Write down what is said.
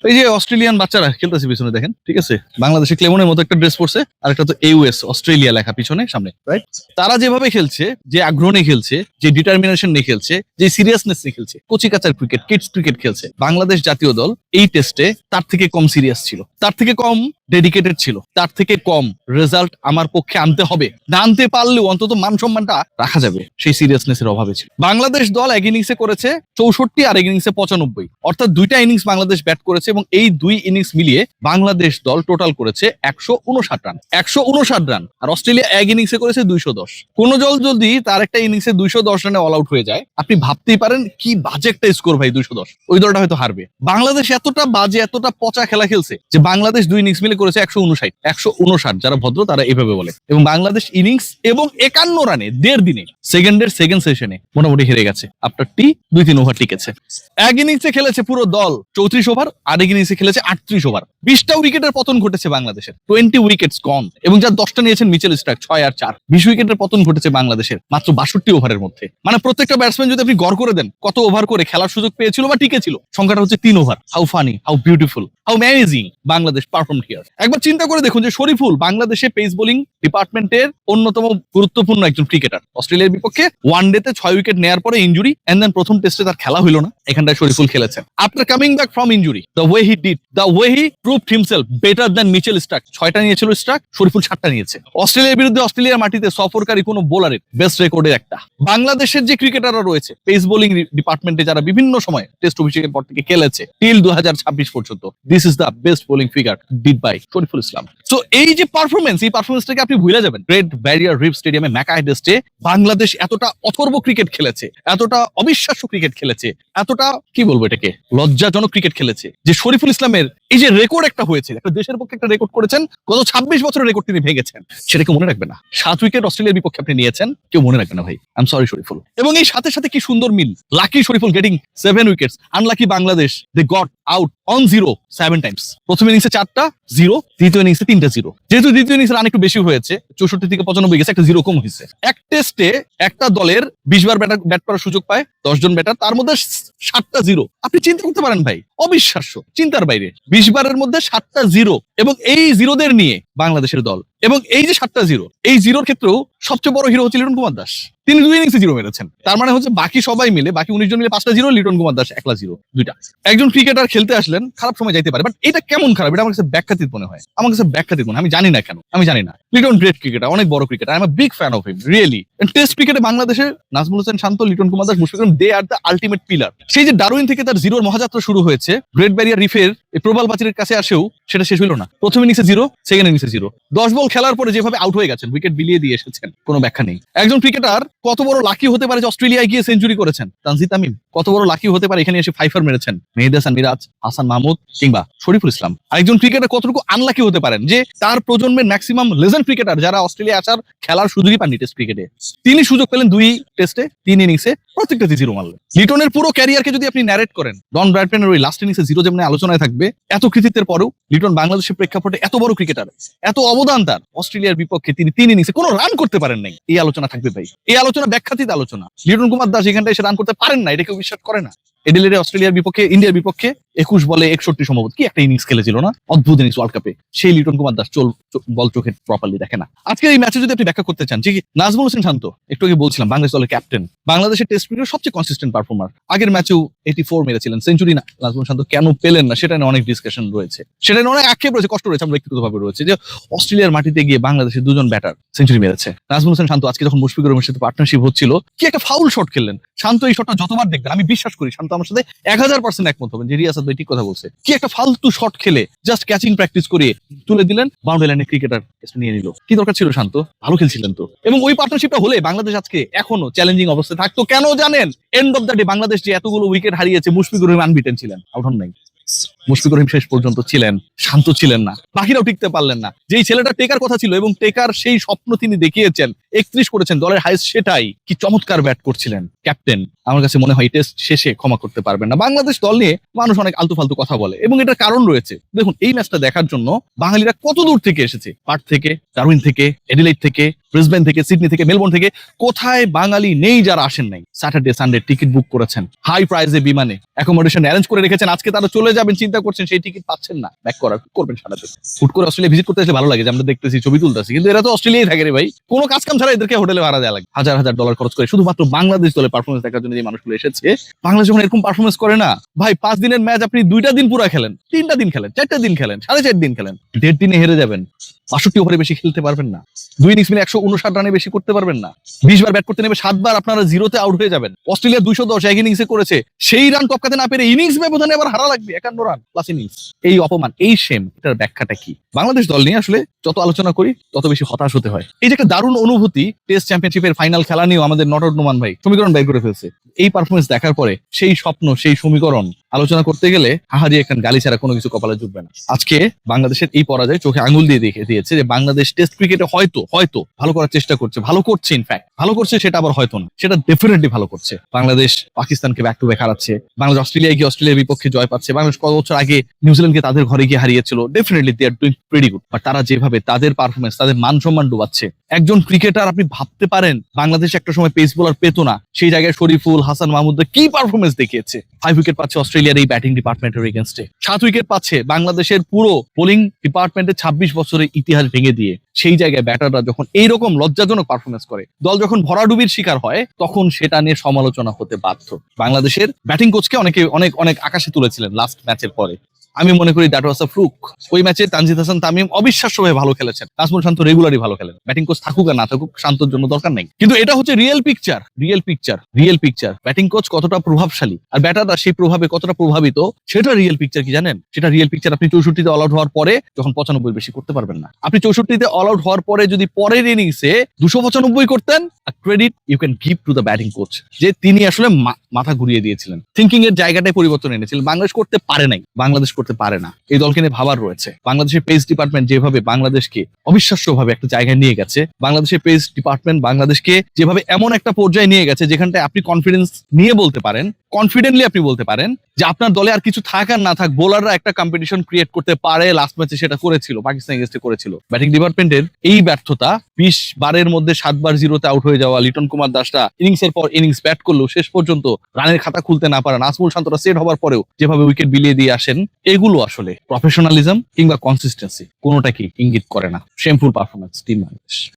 এই যে অস্ট্রেলিয়ান বাচ্চারা খেলতেছে পিছনে দেখেন, ঠিক আছে, বাংলাদেশে ক্লেমনের মতো একটা ড্রেস পরছে, আর একটা তো ইউএস অস্ট্রেলিয়া লেখা পিছনে সামনে, রাইট? তারা যেভাবে খেলছে, যে আগ্রহ নিয়ে খেলছে, যে ডিটারমিনেশন নিয়ে খেলছে, যে সিরিয়াসনেস নিয়ে খেলছে, কচি কাচার ক্রিকেট, কিডস ক্রিকেট খেলছে, বাংলাদেশ জাতীয় দল এই টেস্টে তার থেকে কম সিরিয়াস ছিল, তার থেকে কম ডেডিকেটেড ছিল, তার থেকে কম রেজাল্ট আমার পক্ষে আনতে হবে, না আনতে পারলেও অন্তত মান সম্মানটা রাখা যাবে, সেই সিরিয়াসনেস এর অভাবে ছিল। বাংলাদেশ দল এক ইনিংসে করেছে 64 আর এক ইনিংসে 95, অর্থাৎ দুইটা ইনিংস বাংলাদেশ ব্যাট করেছে এবং এই দুই ইনিংস মিলিয়ে বাংলাদেশ দল টোটাল করেছে 159 রান, 159 রান। আর অস্ট্রেলিয়া এক ইনিংসে করেছে 210। কোন দল যদি তার একটা ইনিংসে 210 রানে অল আউট হয়ে যায়, আপনি ভাবতেই পারেন কি বাজে একটা স্কোর ভাই, 210, ওই দলটা হয়তো হারবে। বাংলাদেশ এতটা বাজে, এতটা পচা খেলা খেলছে যে বাংলাদেশ দুই ইনিংস মিলে করেছে 159, যারা ভদ্র তারা এভাবে বলে। এবং বাংলাদেশ ইনিংস এবং 51 রানে 1.5 দিনে সেকেন্ডের সেকেন্ড সেশনে মোটামুটি হেরে গেছে। আপনার 2-3 ওভার টিকেছে। এক ইনিংসে খেলেছে পুরো দল 34 ওভার, আরেক ইনিংসে খেলেছে 38 ওভার। 20টা উইকেটের পতন ঘটেছে বাংলাদেশের, 20 উইকেটস গন। এবং যার 10টা নিয়েছেন মিচেল স্টার্ক 6 আর 4, 20 উইকেটের পতন ঘটেছে বাংলাদেশের মাত্র 62 ওভারের মধ্যে। মানে প্রত্যেকটা ব্যাটসম্যান যদি আপনি গড় করে দেন কত ওভার করে খেলার সুযোগ পেয়েছিল বা টিকেছিল, সংখ্যাটা হচ্ছে 3 over. How funny, how beautiful, how amazing Bangladesh perform here. একবার চিন্তা করে দেখুন যে শরীফুল বাংলাদেশে পেস বোলিং ডিপার্টমেন্টের অন্যতম গুরুত্বপূর্ণ একজন ক্রিকেটার। অস্ট্রেলিয়ার বিপক্ষে ওয়ানডেতে 6 উইকেট নেওয়ার পরে ইনজুরি, এন্ড দেন প্রথম টেস্টে তার খেলা হইল না, এখানটায় শরীফুল খেলেছেন। After coming back from injury, the way he did, the way he proved himself better than Mitchell Starc. 6টা নিয়েছিল স্টার্ক, শরীফুল 7টা নিয়েছে। অস্ট্রেলিয়ার বিরুদ্ধে অস্ট্রেলিয়ার মাটিতে সফরকারী কোন বোলারের বেস্ট রেকর্ডের একটা। বাংলাদেশের যে ক্রিকেটাররা রয়েছে পেস বোলিং ডিপার্টমেন্টে, যারা বিভিন্ন সময় টেস্ট অভিষেকের পর থেকে খেলেছে টিল 2026 পর্যন্ত, this is the best bowling figure did by Shoriful Islam. So এই যে পারফরমেন্স, এই পারফরমেন্সটাকে আপনি ভুলে যাবেন। গ্রেট ব্যারিয়ার রিফ স্টেডিয়ামে ম্যাকাই টেস্টে বাংলাদেশ এতটা অথর্ব ক্রিকেট খেলেছে, এতটা অবিশ্বাস্য ক্রিকেট খেলেছে, এতটা কি বলবো এটাকে, লজ্জাজনক ক্রিকেট খেলেছে যে শরীফুল ইসলামের এই যে রেকর্ড একটা হয়েছে, একটা দেশের পক্ষে একটা রেকর্ড করেছেন, গত 26 বছরের রেকর্ড তিনি ভেঙেছেন, সেটা কেউ মনে রাখবে না। 7 উইকেট অস্ট্রেলিয়ার বিপক্ষে আপনি নিয়েছেন, কেউ মনে রাখবে না ভাই। I am sorry Shoriful. এবং এই সাথে সাথে কি সুন্দর মিল, lucky Shoriful getting 7 wickets, unlucky Bangladesh they got out on 0 7 times. প্রথম ইনিংসে 4টা 0, দ্বিতীয় ইনিংসে 3টা 0। যেহেতু দ্বিতীয় ইনিংসে রান একটু বেশি হয়েছে, 64 থেকে 95 গেছে, একটা 0 কম হয়েছে। এক টেস্টে একটা দলের 20 বার ব্যাট করার সুযোগ পায় 10 জন ব্যাটার, তার মধ্যে 7টা 0। আপনি চিন্তা করতে পারেন ভাই, অবিশ্বাস্য, চিন্তার বাইরে। 20 বারের মধ্যে 7টা 0, এবং এই জিরোদের নিয়ে বাংলাদেশের দল। এবং এই যে 7টা 0, এই জিরোর ক্ষেত্রেও সবচেয়ে বড় হিরো হচ্ছে লিটন কুমার দাস। তিনি 2 ইনিংসে 0 মেরেছেন। তার মানে হচ্ছে বাকি সবাই মিলে, বাকি 19 জন মিলে 5টা 0, লিটন কুমার দাস একলা 0, 2টা। একজন ক্রিকেটার খেলতে আসলেন, খারাপ সময় যাইতে পারে, বাট এটা কেমন খারাপ, এটা আমার কাছে ব্যাখ্যাতীত মনে হয়। আমার কাছে ব্যাখ্যাতীত মনে হয়, আমি জানি না কেন, আমি জানি না। লিটন গ্রেট ক্রিকেটার, অনেক বড় cricketer, I am a big fan of him really. Test ক্রিকেটে বাংলাদেশের নাজমুল হোসেন শান্ত, লিটন কুমার দাস, মুশফিকুর রহিম, দে আর দ্য আলটিমেট পিলার। সেই যে ডারউইন থেকে তার 0-র মহাযাত্রা শুরু হয়েছে, গ্রেট ব্যারিয়ার রিফের এই প্রবাল প্রাচীরের কাছে আসেও সেটা শেষ হইল না। প্রথম ইনিংসে 0, সেকেন্ড ইনিংসে 0। 10 বল খেলার পরে যেভাবে আউট হয়ে গেছেন, উইকেট বিলিয়ে দিয়ে এসেছেন, কোনো ব্যাখ্যা নেই। একজন ক্রিকেটার কত বড় লাকি হতে পারে যে অস্ট্রেলিয়ায় গিয়ে সেঞ্চুরি করেছেন। তানজিদ তামিম কত বড় লাকি হতে পারে এখানে এসে 5 মেরেছেন। মেহেদী হাসান মিরাজ, হাসান মাহমুদ কিংবা শরীফুল ইসলাম। আরেকজন ক্রিকেটার কতটুকু আনলাকি হতে পারেন যে তার প্রজন্মের ম্যাক্সিমাম লেজেন্ড ক্রিকেটার যারা অস্ট্রেলিয়া আসার খেলার সুযোগই পাননি টেস্ট ক্রিকেটে, তিনি সুযোগ পেলেন 2 টেস্টে 3 ইনিংসে প্রত্যেকটাতে 0 মারলেন। লিটনের পুরো ক্যারিয়ারকে যদি আপনি ন্যারেট করেন, ডন ব্র্যাডম্যানের ওই লাস্ট ইনিংসে 0 যেমন আলোচনায় থাকবে, এত কৃতিত্বের পরেও লিটন বাংলাদেশের প্রেক্ষাপটে এত বড় ক্রিকেটার, এত অবদান তার, অস্ট্রেলিয়ার বিপক্ষে তিনি 3 ইনিংসে কোনো রান করতে পারেন নাই। এই আলোচনা থাকবে ভাই, এই আলোচনা ব্যাখ্যাতীত আলোচনা। লিটন কুমার দাস এখানটা এসে রান করতে পারেন না, এটা কেউ বিশ্বাস করে না। এডিলেডে অস্ট্রেলিয়ার বিপক্ষে, ইন্ডিয়ার বিপক্ষে 21 বলে 61 সম্ভবত কি একটা ইনিংস খেলেছিল না, অদ্ভুত ইনিংস ওয়ার্ল্ড কাপে। সেই লিটন কুমার দাস বল চোখে প্রপারলি দেখে না। আজকের এই ম্যাচে যদি আপনি ব্যাখ্যা করতে চান, যে নাজমুল হোসেন শান্ত, একটু আগে বলছিলাম বাংলাদেশ দলের ক্যাপ্টেন, বাংলাদেশের টেস্ট ক্রিকেটের সবচেয়ে কনসিস্টেন্ট পারফর্মার। আগের ম্যাচেও 84 মেরেছিলেন, সেঞ্চুরি না নাজমুল শান্ত কেন পেলেন না সেটা নিয়ে অনেক ডিসকাশন রয়েছে, সেটা নিয়ে অনেক আক্ষেপ রয়েছে, কষ্ট রয়েছে, ব্যক্তিগতভাবে রয়েছে যে অস্ট্রেলিয়ার মাটিতে গিয়ে বাংলাদেশের 2 জন ব্যাটার সেঞ্চুরি মেরেছে। নাজমুল হোসেন শান্ত আজকে যখন মুশফিকুর রহিমের সাথে পার্টনারশিপ হচ্ছিল, কি একটা ফাউল শট খেললেন। শান্ত এই শটটা যতবার দেখবেন, আমি বিশ্বাস করি শান্ত আমার সাথে 1000% একমত হবেন যে রিয়াসাত ভাই ঠিক কথা বলছে। কি একটা ফালতু শট খেলে জাস্ট ক্যাচিং প্র্যাকটিস করে তুলে দিলেন, বাউন্ডারি লাইনে ক্রিকেটার নিয়ে নিল। কি দরকার ছিল, শান্ত ভালো খেলছিলেন তো। এবং ওই পার্টনারশিপটা হলে বাংলাদেশ আজকে এখনো চ্যালেঞ্জিং অবস্থায় থাকতো। কেন জানেন? End of the day Bangladesh যে এতগুলো উইকেট হারিয়েছে, মুশফিকুর রহিম আনবিটেন ছিলেন, আউট হন নাই। মুশফিকুর রহিম শেষ পর্যন্ত ছিলেন, শান্ত ছিলেন না, বাকিরাও টিকতে পারলেন না। যেই ছেলেটা টেকার কথা ছিল এবং টেকার সেই স্বপ্ন তিনি দেখিয়েছেন, 31 করেছেন দলের হাইস্ট, সেটাই কি চমৎকার ব্যাট করছিলেন ক্যাপ্টেন আমার কাছে মনে হয় টেস্ট শেষে ক্ষমা করতে পারবেন না। বাংলাদেশ দল নিয়ে মানুষ অনেক আলতু ফালতু কথা বলে এবং এটার কারণ রয়েছে। দেখুন, এই ম্যাচটা দেখার জন্য বাঙালিরা কত দূর থেকে এসেছে, পার্থ থেকে, ডারউইন থেকে, এডিলেইড থেকে, ব্রিসবেন থেকে, সিডনি থেকে, মেলবোর্ন থেকে, কোথায় বাঙালি নেই যারা আসেন নাই। স্যাটারডে সানডে টিকিট বুক করেছেন, হাই প্রাইসে বিমানে অ্যাকোমোডেশন অ্যারেঞ্জ করে রেখেছেন, আজকে তারা চলে যাবেন চিন্তা করছেন, সেই টিকিট পাচ্ছেন না, ব্যাক করার করবেন সারাদিন। হুট করে অস্ট্রেলিয়া ভিজিট করতে আসলে ভালো লাগে যে আমরা দেখতেছি, ছবি তুলতেছি, কিন্তু এরা তো অস্ট্রেলিয়ায় থাকে রে ভাই, কোনো কাজ কাম ছাড়া এদেরকে হোটেলে ভাড়া দেওয়া লাগে, হাজার হাজার ডলার খরচ করে শুধুমাত্র বাংলাদেশ দলের পারফরমেন্স দেখার জন্য যে মানুষগুলো এসেছে। বাংলাদেশ যখন এরকম পারফরমেন্স করে না ভাই, 5 দিনের ম্যাচ আপনি 2টা দিন পুরা খেলেন, 3টা দিন খেলেন, 4টা দিন খেলেন, 4.5 দিন খেলেন, 1.5 দিনে হেরে যাবেন, 62 ওভারে বেশি খেলতে পারবেন না, 2 ইনিংস মিলে 159 রানে বেশি করতে পারবেন না, 20 বার ব্যাট করতে নেবে 7 বার আপনারা জিরোতে আউট হয়ে যাবেন। অস্ট্রেলিয়া 210 এক ইনিংসে করেছে, সেই রান টপকাতে না পেরে ইনিংস ব্যবধানে আবার হারা লাগবে 51 রান প্লাস ইনিংস। এই অপমান, এই শেম, এটার ব্যাখ্যাটা কি? বাংলাদেশ দল নিয়ে আসলে যত আলোচনা করি তত বেশি হতাশ হতে হয়। এই যে একটা দারুণ অনুভূতি, টেস্ট চ্যাম্পিয়নশিপের ফাইনাল খেলা নিয়েও আমাদের নট আউট নোমান ভাই সমীকরণ বের করে ফেলছে। এই পারফরমেন্স দেখার পরে সেই স্বপ্ন, সেই সমীকরণ আলোচনা করতে গেলে হাহারি এখান গালি ছাড়া কোনো কিছু কপালে জুটবে না। আজকে বাংলাদেশের এই পরাজয় চোখে আঙুল দিয়ে দেখে দিয়েছে যে বাংলাদেশ টেস্ট ক্রিকেটে হয়তো ভালো করার চেষ্টা করছে, ভালো করছে, ইনফ্যাক্ট ভালো করছে, সেটা আবার হয়তো না, সেটা ডেফিনেটলি ভালো করছে। বাংলাদেশ পাকিস্তানকে ব্যাক টু ব্যাক হারাচ্ছে, বাংলাদেশ অস্ট্রেলিয়ায় গিয়ে অস্ট্রেলিয়ার বিপক্ষে জয় পাচ্ছে, বাংলাদেশ কত বছর আগে নিউজিল্যান্ডকে তাদের ঘরে গিয়ে হারিয়েছিল, definitely they are doing pretty good. But তারা যেভাবে তাদের পারফরমেন্স, তাদের মান সম্মান ডুবাচ্ছে, একজন ক্রিকেটার আপনি ভাবতে পারেন বাংলাদেশ একটা সময় পেস বোলার পেতো না, সেই জায়গায় শরীফুল, হাসান মাহমুদ কি পারফরমেন্স দেখিয়েছে। 5 উইকেট পাচ্ছে অস্ট্রেলিয়ার এই ব্যাটিং ডিপার্টমেন্টের এগেইনস্টে, 7 উইকেট পাচ্ছে বাংলাদেশের পুরো বোলিং ডিপার্টমেন্টের 26 বছরের ইতিহাস ভেঙে দিয়ে। সেই জায়গায় ব্যাটাররা যখন এইরকম লজ্জাজনক পারফরমেন্স করে, দল যখন ভরাডুবির শিকার হয়, তখন সেটা নিয়ে সমালোচনা হতে বাধ্য। বাংলাদেশের ব্যাটিং কোচকে অনেকে অনেক আকাশে তুলেছিলেন লাস্ট ম্যাচের পরে। আমি মনে করি দ্যাট ওয়াজ আ ফ্লুক। ওই ম্যাচে তানজিদ হাসান তামিম অবিশ্বাস্যভাবে ভালো খেলেছেন, নাজমুল শান্ত রেগুলারই ভালো খেলেন, ব্যাটিং কোচ থাকুক আর না থাকুক শান্তর জন্য দরকার নেই। কিন্তু এটা হচ্ছে রিয়েল পিকচার। ব্যাটিং কোচ কতটা প্রভাবশালী আর ব্যাটাররা সেই প্রভাবে কতটা প্রভাবিত, সেটা রিয়েল পিকচার কি জানেন? সেটা রিয়েল পিকচার আপনি 64তে অল আউট হওয়ার পরে যখন 95 বেশি করতে পারবেন না। আপনি 64তে অল আউট হওয়ার পরে যদি পরের ইনিংসে 295 করতেন, credit you can give to the batting coach, যে তিনি আসলে মাথা ঘুরিয়ে দিয়েছিলেন, থিঙ্কিং এর জায়গাটায় পরিবর্তন এনেছিলেন। বাংলাদেশ করতে পারে নাই, বাংলাদেশ করতে পারে না, এই দলকে নিয়ে ভাবার রয়েছে। বাংলাদেশের পেস ডিপার্টমেন্ট যেভাবে বাংলাদেশকে অবিশ্বাস্যভাবে একটা জায়গায় নিয়ে গেছে, বাংলাদেশের পেস ডিপার্টমেন্ট বাংলাদেশকে যেভাবে এমন একটা পর্যায়ে নিয়ে গেছে যেখানটায় আপনি কনফিডেন্স নিয়ে বলতে পারেন, কনফিডেন্টলি আপনি বলতে পারেন যে আপনার দলে আর কিছু থাক আর না থাক, বোলাররা একটা কম্পিটিশন ক্রিয়েট করতে পারে। লাস্ট ম্যাচে সেটা করেছিল, পাকিস্তান এগেইনস্টে করেছিল। ব্যাটিং ডিপার্টমেন্টের এই ব্যর্থতা, 20 বারের মধ্যে 7 বার জিরোতে আউট হয়ে যাওয়া, লিটন কুমার দাসরা ইনিংসের পর ইনিংস ব্যাট করলেও শেষ পর্যন্ত রানের খাতা খুলতে না পারা, নাজমুল শান্তরা সেট হওয়ার পরেও যেভাবে উইকেট বিলিয়ে দিয়ে আসেন, এগুলো আসলে প্রফেশনালিজম কিংবা কনসিস্টেন্সি কোনোটাকে ইঙ্গিত করে না। Shameful performance team Bangladesh.